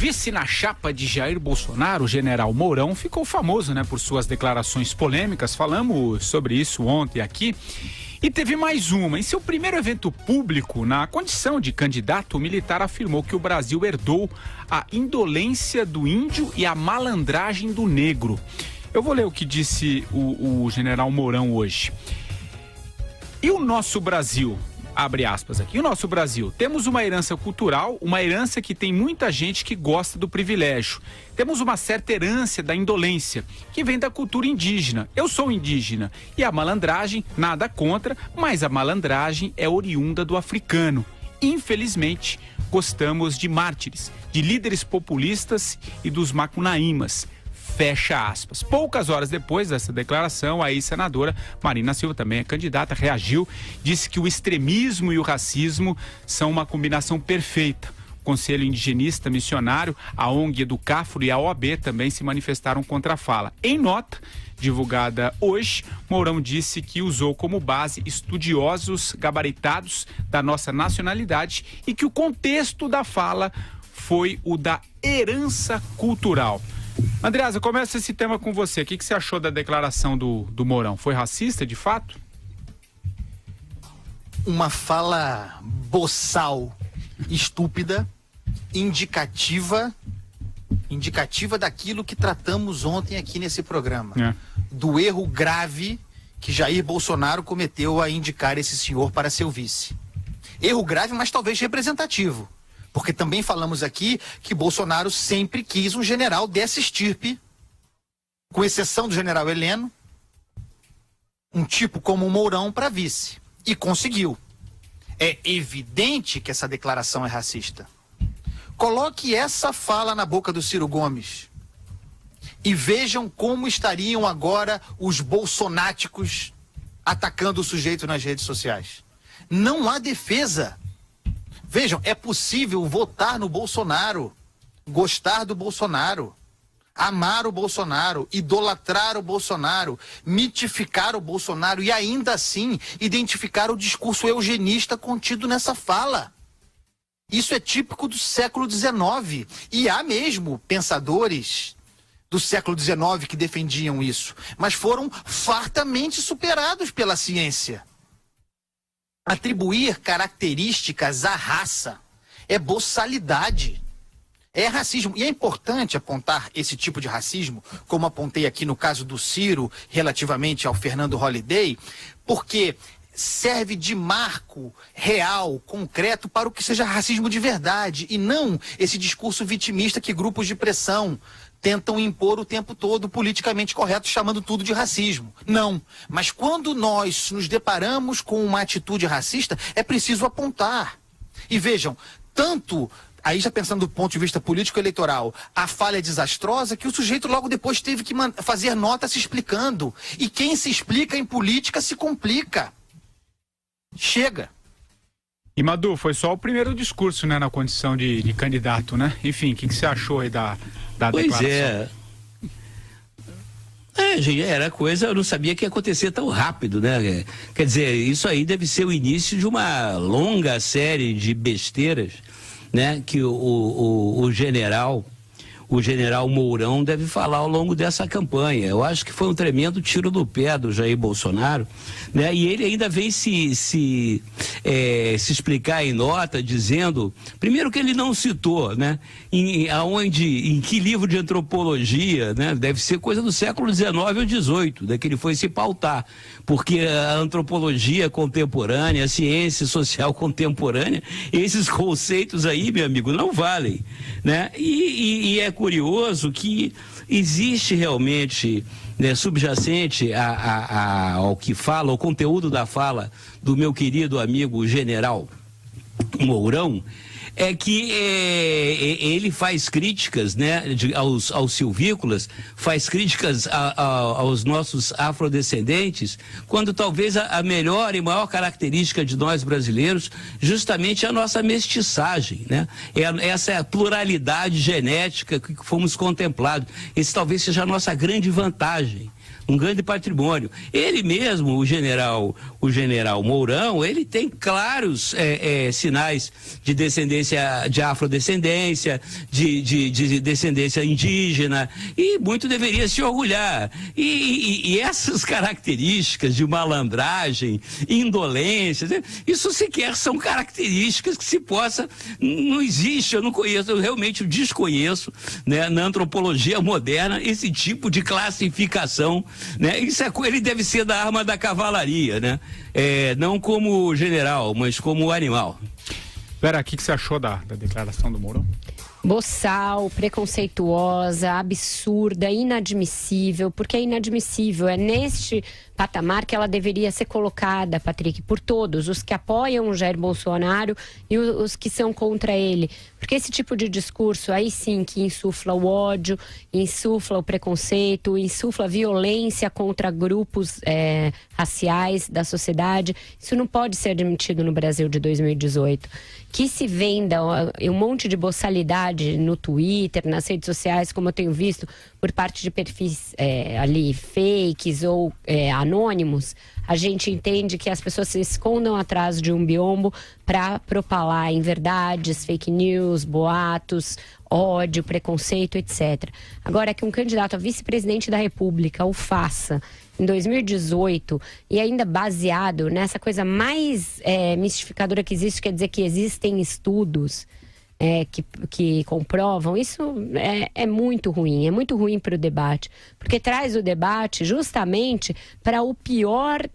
vice na chapa de Jair Bolsonaro, o general Mourão, ficou famoso, por suas declarações polêmicas. Falamos sobre isso ontem aqui. E teve mais uma. Em seu primeiro evento público, na condição de candidato, o militar afirmou que o Brasil herdou a indolência do índio e a malandragem do negro. Eu vou ler o que disse o general Mourão hoje. E o nosso Brasil? Abre aspas aqui. O nosso Brasil, temos uma herança cultural, uma herança que tem muita gente que gosta do privilégio. Temos uma certa herança da indolência, que vem da cultura indígena. Eu sou indígena. E a malandragem, nada contra, mas a malandragem é oriunda do africano. Infelizmente, gostamos de mártires, de líderes populistas e dos macunaímas. Fecha aspas. Poucas horas depois dessa declaração, a ex-senadora Marina Silva, também é candidata, reagiu, disse que o extremismo e o racismo são uma combinação perfeita. O Conselho Indigenista Missionário, a ONG Educafro e a OAB também se manifestaram contra a fala. Em nota divulgada hoje, Mourão disse que usou como base estudiosos gabaritados da nossa nacionalidade e que o contexto da fala foi o da herança cultural. Andreasa, começa esse tema com você. O que você achou da declaração do Mourão? Foi racista, de fato? Uma fala boçal, estúpida, indicativa daquilo que tratamos ontem aqui nesse programa. Do erro grave que Jair Bolsonaro cometeu a indicar esse senhor para seu vice. Erro grave, mas talvez representativo. Porque também falamos aqui que Bolsonaro sempre quis um general dessa estirpe, com exceção do general Heleno, um tipo como o Mourão para vice. E conseguiu. É evidente que essa declaração é racista. Coloque essa fala na boca do Ciro Gomes e vejam como estariam agora os bolsonáticos atacando o sujeito nas redes sociais. Não há defesa. Vejam, é possível votar no Bolsonaro, gostar do Bolsonaro, amar o Bolsonaro, idolatrar o Bolsonaro, mitificar o Bolsonaro e ainda assim identificar o discurso eugenista contido nessa fala. Isso é típico do século XIX e há mesmo pensadores do século XIX que defendiam isso, mas foram fartamente superados pela ciência. Atribuir características à raça é boçalidade, é racismo. E é importante apontar esse tipo de racismo, como apontei aqui no caso do Ciro, relativamente ao Fernando Holliday, porque serve de marco real, concreto, para o que seja racismo de verdade, e não esse discurso vitimista que grupos de pressão tentam impor o tempo todo, politicamente correto, chamando tudo de racismo. Não. Mas quando nós nos deparamos com uma atitude racista, é preciso apontar. E vejam, tanto, aí já pensando do ponto de vista político-eleitoral, a falha é desastrosa que o sujeito logo depois teve que fazer nota se explicando. E quem se explica em política se complica. Chega. E Madu, foi só o primeiro discurso, na condição de candidato, Enfim, o que você achou aí da declaração? Pois é. Gente, era coisa, eu não sabia que ia acontecer tão rápido, Quer dizer, isso aí deve ser o início de uma longa série de besteiras, que o general Mourão deve falar ao longo dessa campanha. Eu acho que foi um tremendo tiro no pé do Jair Bolsonaro, E ele ainda vem se explicar em nota, dizendo, primeiro que ele não citou, em que livro de antropologia, deve ser coisa do século XIX ou XVIII, que ele foi se pautar, porque a antropologia contemporânea, a ciência social contemporânea, esses conceitos aí, meu amigo, não valem, E é curioso que existe realmente, subjacente ao que fala, ao conteúdo da fala do meu querido amigo general Mourão, é que ele faz críticas, aos silvícolas, faz críticas aos nossos afrodescendentes, quando talvez a melhor e maior característica de nós brasileiros justamente é a nossa mestiçagem, essa é a pluralidade genética que fomos contemplados. Esse talvez seja a nossa grande vantagem. um grande patrimônio. Ele mesmo, o general Mourão, ele tem claros sinais de descendência, de afrodescendência, de descendência indígena, e muito deveria se orgulhar. E essas características de malandragem, indolência, isso sequer são características que se possa, não existe, eu não conheço, eu realmente desconheço, né, na antropologia moderna, esse tipo de classificação, né? Isso ele deve ser da arma da cavalaria, né? Não como general, mas como animal. Vera, o que você achou da declaração do Mourão? Boçal, preconceituosa, absurda, inadmissível, porque é inadmissível, é neste patamar que ela deveria ser colocada, Patrick, por todos, os que apoiam o Jair Bolsonaro e os que são contra ele, porque esse tipo de discurso aí sim que insufla o ódio, insufla o preconceito, insufla a violência contra grupos raciais da sociedade, isso não pode ser admitido no Brasil de 2018. Que se venda um monte de boçalidade no Twitter, nas redes sociais, como eu tenho visto, por parte de perfis ali fakes ou anônimos, a gente entende que as pessoas se escondam atrás de um biombo para propalar inverdades, fake news, boatos, ódio, preconceito, etc. Agora, que um candidato a vice-presidente da República o faça em 2018 e ainda baseado nessa coisa mais mistificadora que existe, quer dizer que existem estudos que comprovam, isso é muito ruim para o debate, porque traz o debate justamente para o pior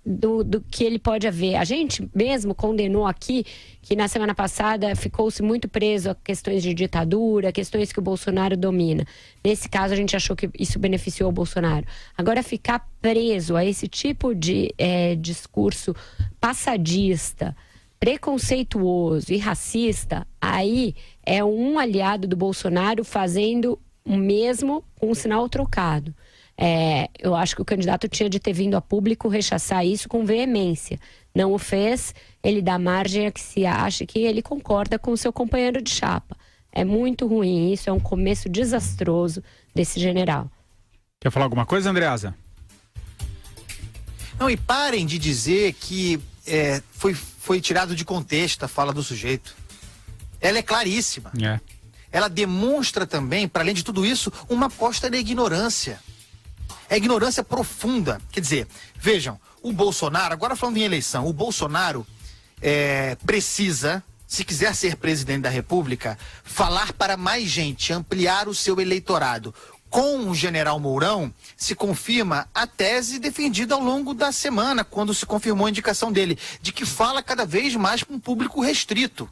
do que ele pode haver. A gente mesmo condenou aqui que na semana passada ficou-se muito preso a questões de ditadura, questões que o Bolsonaro domina. Nesse caso, a gente achou que isso beneficiou o Bolsonaro. Agora, ficar preso a esse tipo de discurso passadista, preconceituoso e racista, aí é um aliado do Bolsonaro fazendo o mesmo com um sinal trocado. Eu acho que o candidato tinha de ter vindo a público rechaçar isso com veemência. Não o fez, ele dá margem a que se ache que ele concorda com o seu companheiro de chapa. É muito ruim, isso é um começo desastroso desse general. Quer falar alguma coisa, Andreasa? Não, e parem de dizer que foi tirado de contexto a fala do sujeito. Ela é claríssima. Ela demonstra também, para além de tudo isso, uma aposta na ignorância. É ignorância profunda. Quer dizer, vejam, o Bolsonaro, agora falando em eleição, o Bolsonaro precisa, se quiser ser presidente da República, falar para mais gente, ampliar o seu eleitorado. Com o general Mourão, se confirma a tese defendida ao longo da semana, quando se confirmou a indicação dele, de que fala cada vez mais para um público restrito.